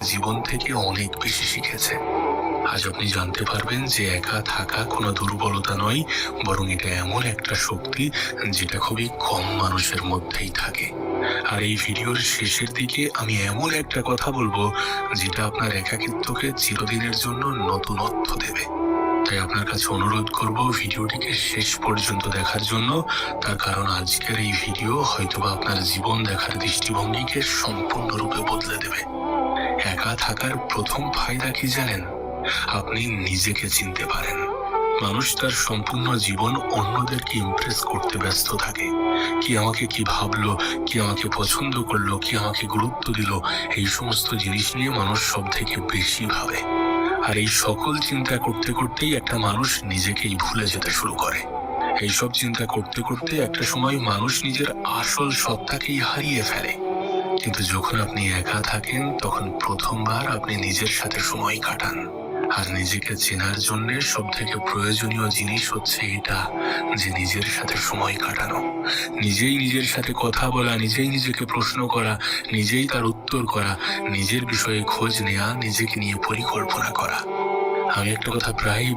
জীবন থেকে অনেক বেশি শিখেছে। আজ আপনি জানতে পারবেন যে একা থাকা কোনো দুর্বলতা নয়, বরং এটা এমন একটা শক্তি যেটা খুবই কম মানুষের মধ্যেই থাকে। আর এই ভিডিওর শেষের দিকে আমি এমন একটা কথা বলবো যেটা আপনার একাকিত্বকে চিরদিনের জন্য নতুনত্ব দেবে। তাই আপনার কাছে অনুরোধ করব ভিডিওটিকে শেষ পর্যন্ত দেখার জন্য। তার কারণ আজকের এই ভিডিও হয়তোবা আপনার জীবন দেখার দৃষ্টিভঙ্গিকে সম্পূর্ণরূপে বদলে দেবে। একা থাকার প্রথম ফায়দা কি জানেন? আপনি নিজেকে চিনতে পারেন। মানুষ তার সম্পূর্ণ জীবন অন্যদেরকে ইমপ্রেস করতে ব্যস্ত থাকে। কি আমাকে কি ভাবলো, কি আমাকে পছন্দ করলো, কি আমাকে গুরুত্ব দিল, এই সমস্ত জিনিস নিয়ে মানুষ সব থেকে বেশি ভাবে। আর এই সকল চিন্তা করতে করতেই একটা মানুষ নিজেকেই ভুলে যেতে শুরু করে। এইসব চিন্তা করতে করতে একটা সময় মানুষ নিজের আসল সত্তাকেই হারিয়ে ফেলে। কিন্তু যখন আপনি একা থাকেন তখন প্রথমবার আপনি নিজের সাথে সময় কাটান। আর নিজেকে চেনার জন্য সব থেকে প্রয়োজনীয় জিনিস হচ্ছে এটা, যে নিজের সাথে সময় কাটানো, নিজেই নিজের সাথে কথা বলা, নিজেই নিজেকে প্রশ্ন করা, নিজেই তার উত্তর করা, নিজের বিষয়ে খোঁজ নেওয়া, নিজেকে নিয়ে পরিকল্পনা করা। আমি একটা কথা প্রায়ই